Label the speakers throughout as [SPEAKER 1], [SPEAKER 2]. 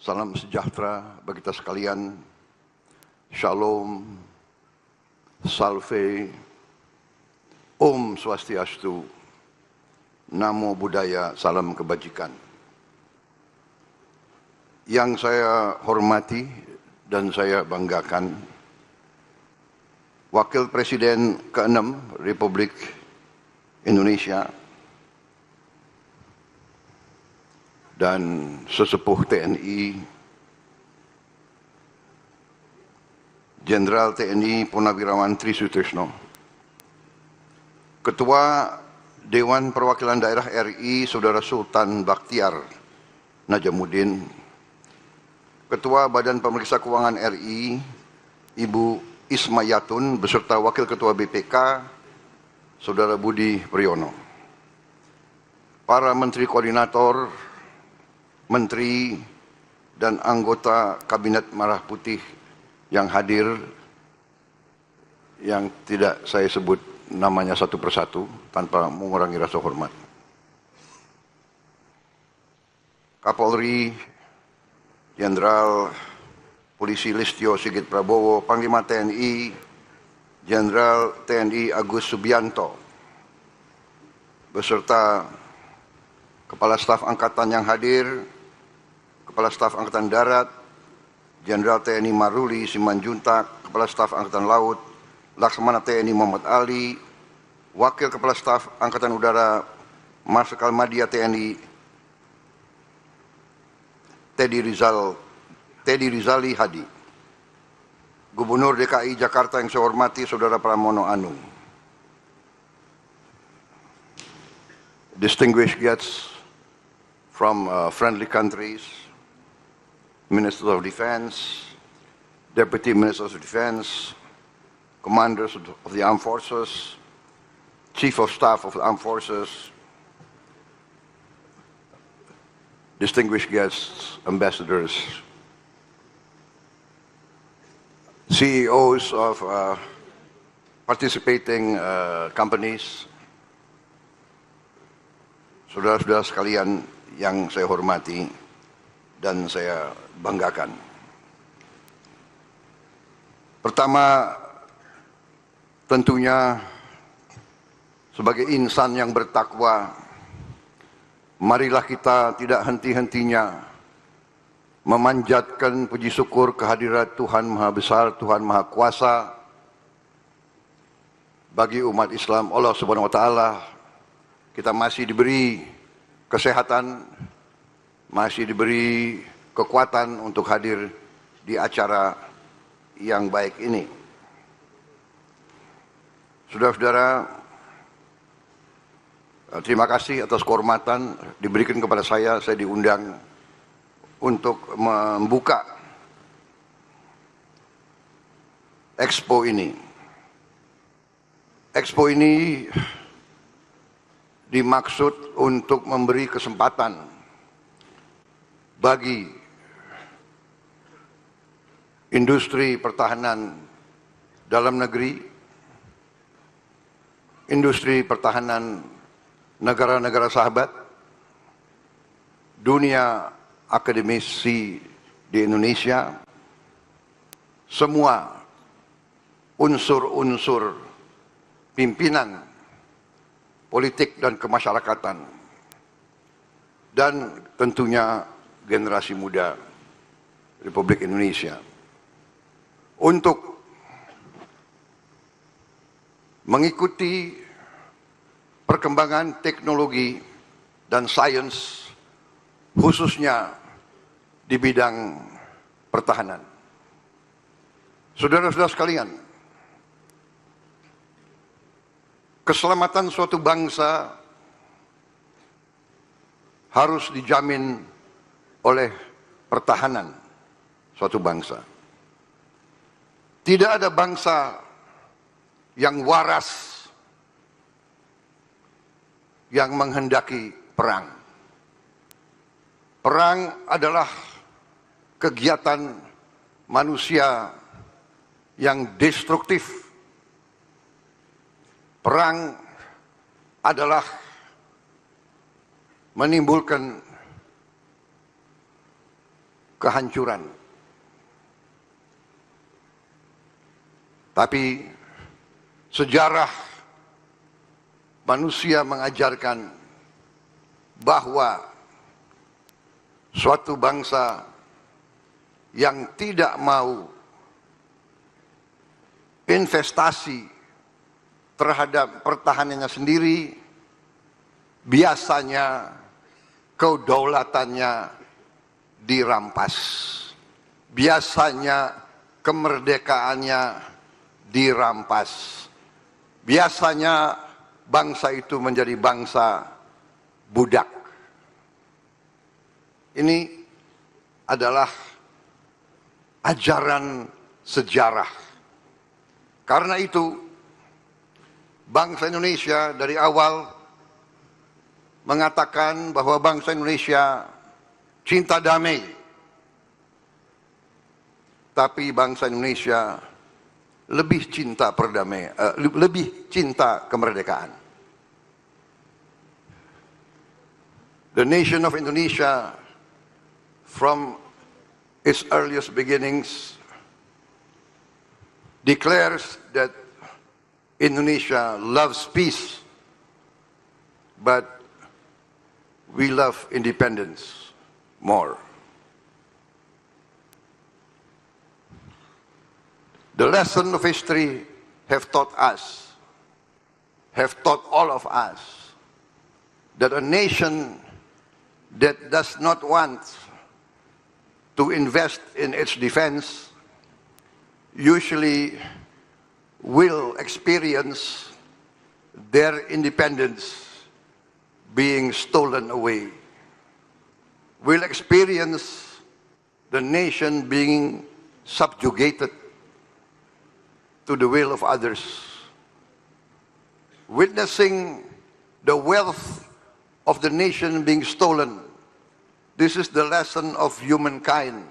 [SPEAKER 1] Salam sejahtera bagi kita sekalian. Shalom, salve, Om Swastiastu, Namo Buddhaya, salam kebajikan. Yang saya hormati dan saya banggakan, Wakil Presiden ke-6 Republik Indonesia dan sesepuh TNI, Jenderal TNI Purnawirawan Tri Sutrisno, Ketua Dewan Perwakilan Daerah RI Saudara Sultan Bakhtiar Najamuddin, Ketua Badan Pemeriksa Keuangan RI Ibu Ismayatun beserta Wakil Ketua BPK Saudara Budi Priyono, para Menteri Koordinator, Menteri dan anggota Kabinet Merah Putih yang hadir, yang tidak saya sebut namanya satu persatu tanpa mengurangi rasa hormat. Kapolri Jenderal Polisi Listio Sigit Prabowo, Panglima TNI Jenderal TNI Agus Subianto, beserta Kepala Staf Angkatan yang hadir, Kepala Staf Angkatan Darat, Jenderal TNI Maruli Simanjuntak, Kepala Staf Angkatan Laut, Laksamana TNI Muhammad Ali, Wakil Kepala Staf Angkatan Udara Marsikal Madya TNI Teddy Rizali Hadi, Gubernur DKI Jakarta yang saya hormati Saudara Pramono Anung, distinguished guests from friendly countries, Ministers of Defense, Deputy Ministers of Defense, Commanders of the Armed Forces, Chief of Staff of the Armed Forces, distinguished guests, ambassadors, CEOs of participating companies, saudara-saudara sekalian yang saya hormati dan saya banggakan. Pertama, tentunya sebagai insan yang bertakwa, marilah kita tidak henti-hentinya memanjatkan puji syukur kehadirat Tuhan Maha Besar, Tuhan Maha Kuasa bagi umat Islam. Allah Subhanahu wa Ta'ala, kita masih diberi kesehatan, masih diberi kekuatan untuk hadir di acara yang baik ini. Saudara-saudara, terima kasih atas kehormatan diberikan kepada saya diundang untuk membuka Expo ini. Expo ini dimaksud untuk memberi kesempatan bagi industri pertahanan dalam negeri, industri pertahanan negara-negara sahabat, dunia akademisi di Indonesia, semua unsur-unsur pimpinan politik dan kemasyarakatan, dan tentunya generasi muda Republik Indonesia untuk mengikuti perkembangan teknologi dan sains, khususnya di bidang pertahanan. Saudara-saudara sekalian, keselamatan suatu bangsa harus dijamin oleh pertahanan suatu bangsa. Tidak ada bangsa yang waras yang menghendaki perang. Perang adalah kegiatan manusia yang destruktif. Perang adalah menimbulkan kehancuran. Tapi sejarah manusia mengajarkan bahwa suatu bangsa yang tidak mau investasi terhadap pertahanannya sendiri, biasanya kedaulatannya dirampas. Biasanya kemerdekaannya dirampas. Biasanya bangsa itu menjadi bangsa budak. Ini adalah ajaran sejarah. Karena itu, bangsa Indonesia dari awal mengatakan bahwa bangsa Indonesia cinta damai. Tapi bangsa Indonesia lebih cinta perdamaian, lebih cinta kemerdekaan. The nation of Indonesia from its earliest beginnings declares that Indonesia loves peace, but we love independence more. The lesson of history have taught all of us, that a nation that does not want to invest in its defense usually will experience their independence being stolen away, will experience the nation being subjugated to the will of others, witnessing the wealth of the nation being stolen. This is the lesson of humankind.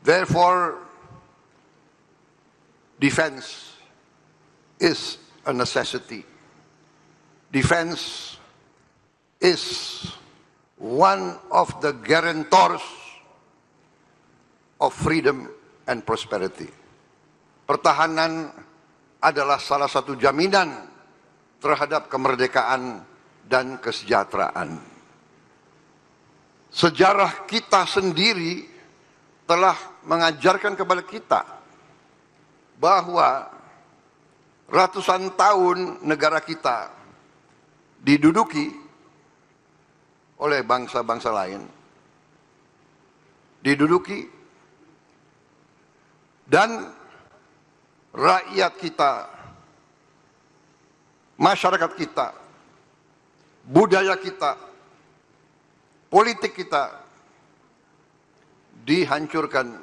[SPEAKER 1] Therefore, defense is a necessity. Defense is one of the guarantors of freedom and prosperity. Pertahanan adalah salah satu jaminan terhadap kemerdekaan dan kesejahteraan. Sejarah kita sendiri telah mengajarkan kepada kita bahwa ratusan tahun negara kita diduduki oleh bangsa-bangsa lain, diduduki, dan rakyat kita, masyarakat kita, budaya kita, politik kita dihancurkan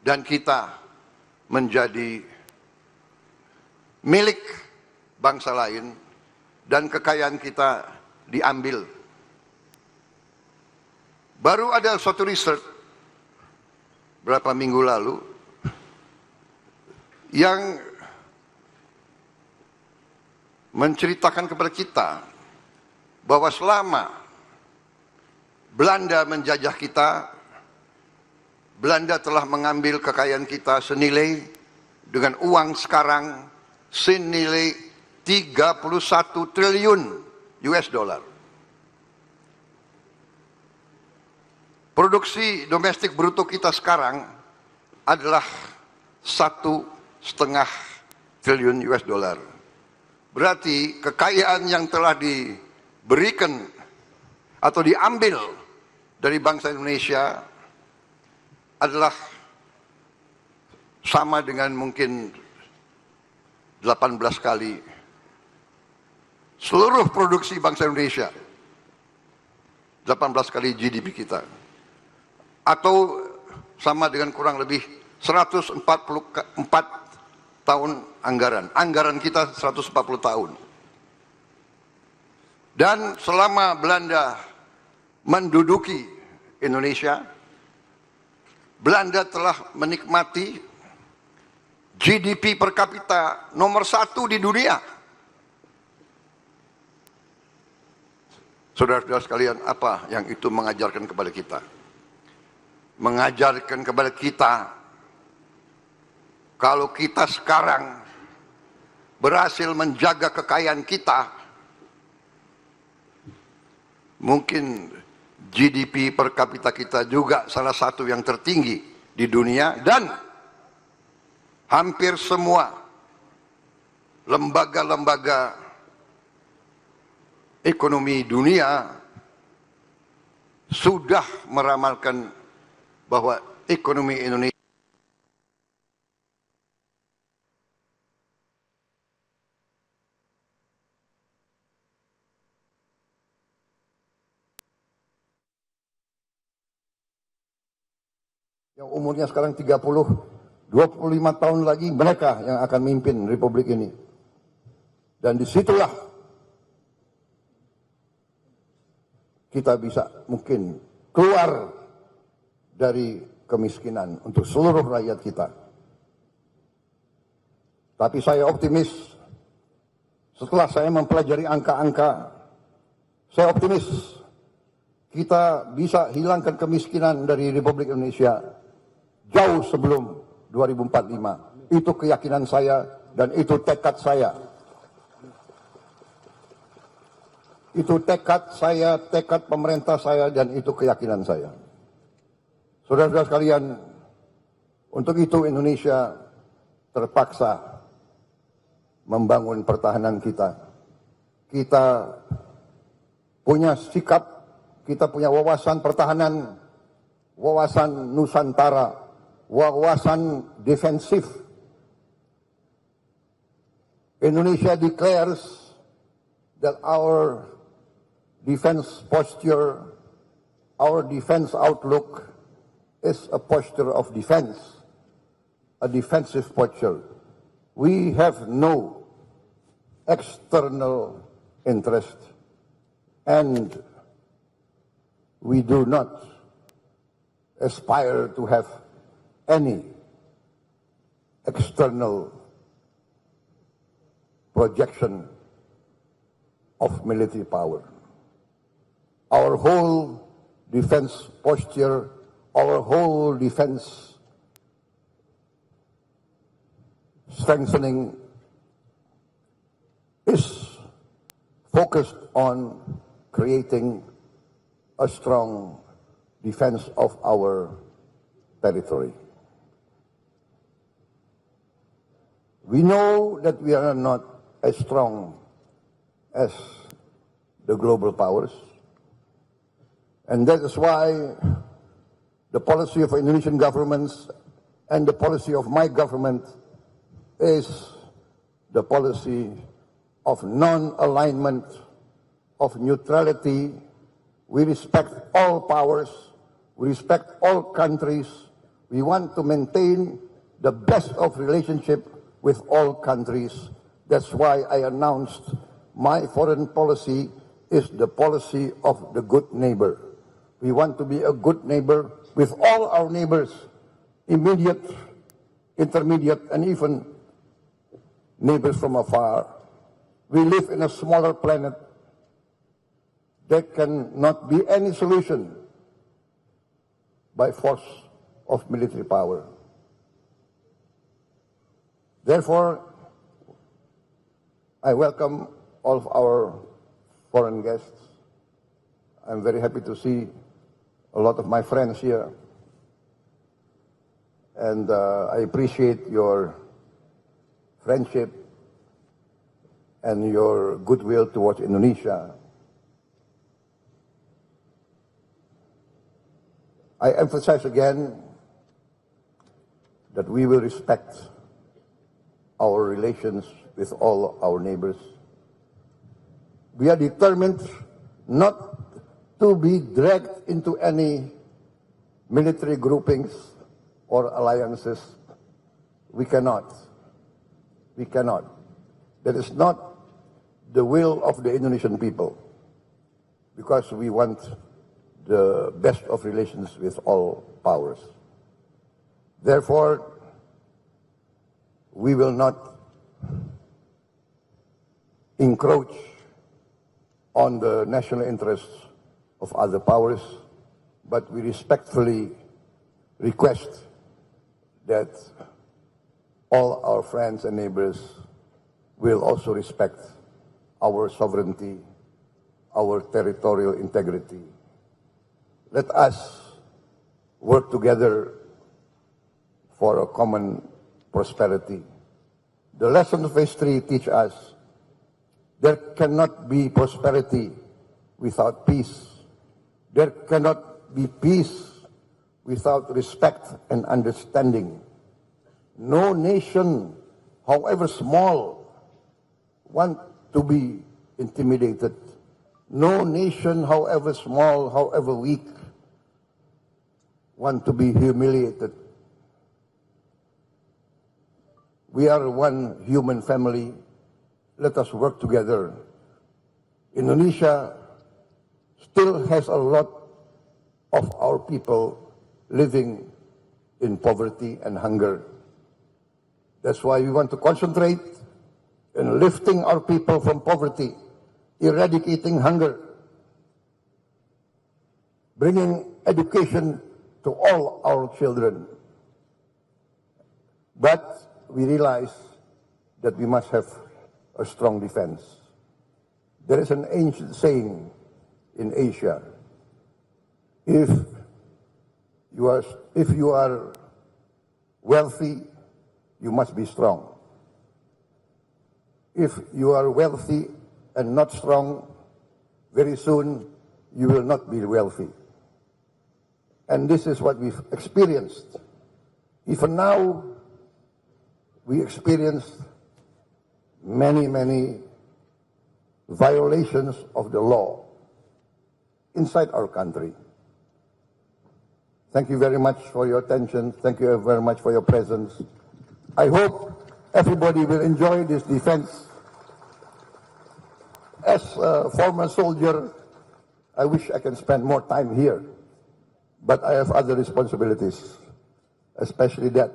[SPEAKER 1] dan kita menjadi milik bangsa lain dan kekayaan kita diambil. Baru ada suatu riset berapa minggu lalu yang menceritakan kepada kita bahwa selama Belanda menjajah kita, Belanda telah mengambil kekayaan kita senilai dengan uang sekarang senilai 31 triliun US dollar. Produksi domestik bruto kita sekarang adalah 1,5 triliun US dollar. Berarti kekayaan yang telah diberikan atau diambil dari bangsa Indonesia adalah sama dengan mungkin 18 kali seluruh produksi bangsa Indonesia, 18 kali GDP kita, atau sama dengan kurang lebih 144 tahun anggaran kita 140 tahun. Dan selama Belanda menduduki Indonesia, Belanda telah menikmati GDP per kapita nomor 1 di dunia. Saudara-saudara sekalian, apa yang itu mengajarkan kepada kita? mengajarkan kepada kita, kalau kita sekarang berhasil menjaga kekayaan kita, mungkin GDP per kapita kita juga salah satu yang tertinggi di dunia, dan hampir semua lembaga-lembaga ekonomi dunia sudah meramalkan bahwa ekonomi Indonesia yang umurnya sekarang 25 tahun lagi, mereka yang akan memimpin Republik ini. Dan disitulah kita bisa mungkin keluar dari kemiskinan untuk seluruh rakyat kita. Tapi saya optimis, setelah saya mempelajari angka-angka, saya optimis kita bisa hilangkan kemiskinan dari Republik Indonesia jauh sebelum 2045. Itu keyakinan saya dan itu tekad saya. Itu tekad saya, tekad pemerintah saya, dan itu keyakinan saya. Saudara-saudara sekalian, untuk itu Indonesia terpaksa membangun pertahanan kita. Kita punya sikap, kita punya wawasan pertahanan, wawasan Nusantara, wawasan defensif. Indonesia declares that our defense posture, our defense outlook is a posture of defense, a defensive posture. We have no external interest, and we do not aspire to have any external projection of military power. Our whole defense posture, our whole defense strengthening is focused on creating a strong defense of our territory. We know that we are not as strong as the global powers. And that is why the policy of Indonesian governments and the policy of my government is the policy of non-alignment, of neutrality. We respect all powers, we respect all countries. We want to maintain the best of relationship with all countries. That's why I announced my foreign policy is the policy of the good neighbor. We want to be a good neighbor with all our neighbors, immediate, intermediate, and even neighbors from afar. We live in a smaller planet. There cannot be any solution by force of military power. Therefore, I welcome all of our foreign guests. I'm very happy to see a lot of my friends here. And I appreciate your friendship and your goodwill towards Indonesia. I emphasize again that we will respect our relations with all our neighbors. We are determined not to be dragged into any military groupings or alliances. We cannot. We cannot. That is not the will of the Indonesian people, because we want the best of relations with all powers. Therefore, we will not encroach on the national interests of other powers, but we respectfully
[SPEAKER 2] request that all our friends and neighbors will also respect our sovereignty, our territorial integrity. Let us work together for a common prosperity. The lessons of history teach us there cannot be prosperity without peace. There cannot be peace without respect and understanding. No nation, however small, want to be intimidated. No nation, however small, however weak, want to be humiliated. We are one human family. Let us work together. Indonesia still has a lot of our people living in poverty and hunger. That's why we want to concentrate in lifting our people from poverty, eradicating hunger, bringing education to all our children. But we realize that we must have a strong defense. There is an ancient saying in Asia, if you are wealthy, you must be strong. If you are wealthy and not strong, very soon you will not be wealthy. And this is what we've experienced. Even now, we experienced many violations of the law inside our country. Thank you very much for your attention. Thank you very much for your presence. I hope everybody will enjoy this defense. As a former soldier, I wish I can spend more time here, but I have other responsibilities, especially that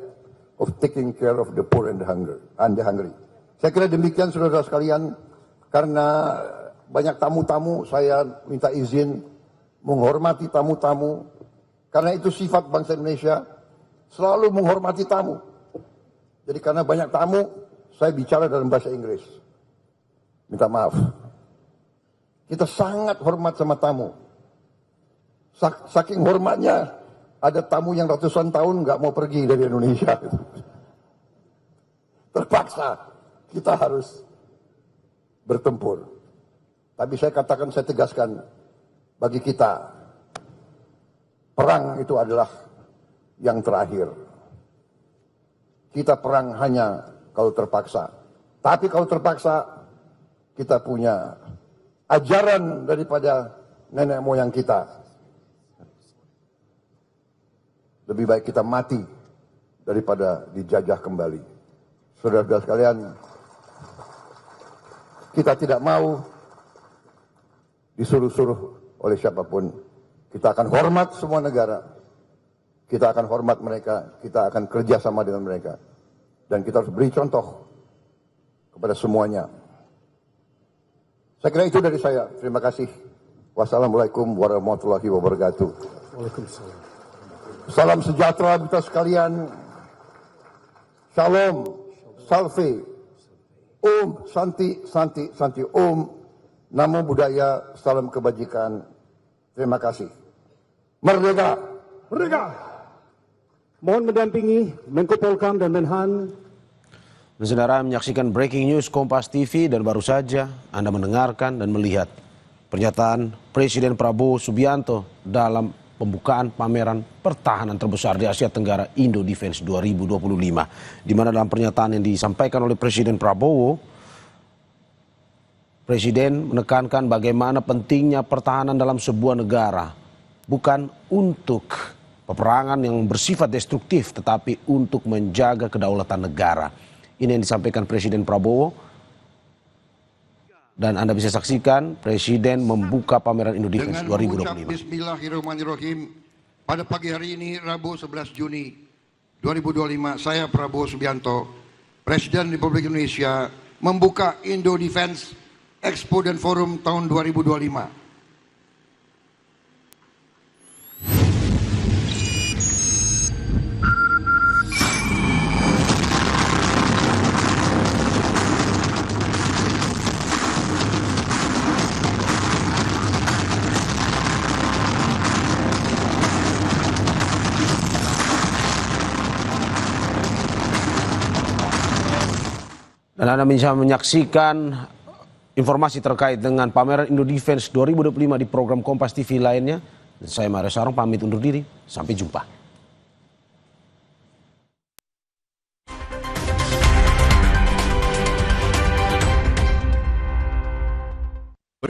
[SPEAKER 2] of taking care of the poor and the hungry. Saya kira demikian saudara sekalian, karena banyak tamu-tamu, saya minta izin menghormati tamu-tamu, karena itu sifat bangsa Indonesia, selalu menghormati tamu. Jadi karena banyak tamu, saya bicara dalam bahasa Inggris. Minta maaf. Kita sangat hormat sama tamu. Saking hormatnya, ada tamu yang ratusan tahun nggak mau pergi dari Indonesia. Terpaksa kita harus bertempur. Tapi saya katakan, saya tegaskan, bagi kita, perang itu adalah yang terakhir. Kita perang hanya kalau terpaksa. Tapi kalau terpaksa, kita punya ajaran daripada nenek moyang kita. Lebih baik kita mati daripada dijajah kembali. Saudara-saudara sekalian, kita tidak mau disuruh-suruh oleh siapapun. Kita akan hormat semua negara. Kita akan hormat mereka. Kita akan kerjasama dengan mereka. Dan kita harus beri contoh kepada semuanya. Saya kira itu dari saya. Terima kasih. Wassalamualaikum warahmatullahi wabarakatuh.
[SPEAKER 3] Waalaikumsalam.
[SPEAKER 2] Salam sejahtera kita sekalian. Shalom, salve, Om, Santi, Santi, Santi, Om, Namo Buddhaya, salam kebajikan. Terima kasih. Merdeka!
[SPEAKER 3] Merdeka! Mohon mendampingi Menko Polkam dan Menhan.
[SPEAKER 4] Saudara menyaksikan Breaking News Kompas TV dan baru saja Anda mendengarkan dan melihat pernyataan Presiden Prabowo Subianto dalam pembukaan pameran pertahanan terbesar di Asia Tenggara Indo Defense 2025. Di mana dalam pernyataan yang disampaikan oleh Presiden Prabowo, Presiden menekankan bagaimana pentingnya pertahanan dalam sebuah negara. Bukan untuk peperangan yang bersifat destruktif, tetapi untuk menjaga kedaulatan negara. Ini yang disampaikan Presiden Prabowo. Dan Anda bisa saksikan Presiden membuka pameran Indo Defense 2025.
[SPEAKER 1] Bismillahirrahmanirrahim. Pada pagi hari ini, Rabu 11 Juni 2025, saya Prabowo Subianto, Presiden Republik Indonesia, membuka Indo Defense Expo dan Forum tahun 2025.
[SPEAKER 4] Dan Anda bisa menyaksikan informasi terkait dengan pameran Indo Defense 2025 di program Kompas TV lainnya. Dan saya Mario Sarong pamit undur diri. Sampai jumpa.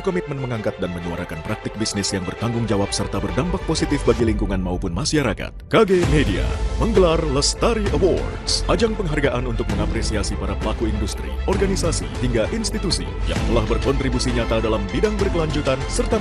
[SPEAKER 5] Berkomitmen mengangkat dan menyuarakan praktik bisnis yang bertanggung jawab serta berdampak positif bagi lingkungan maupun masyarakat. KG Media menggelar Lestari Awards, ajang penghargaan untuk mengapresiasi para pelaku industri, organisasi, hingga institusi yang telah berkontribusi nyata dalam bidang berkelanjutan serta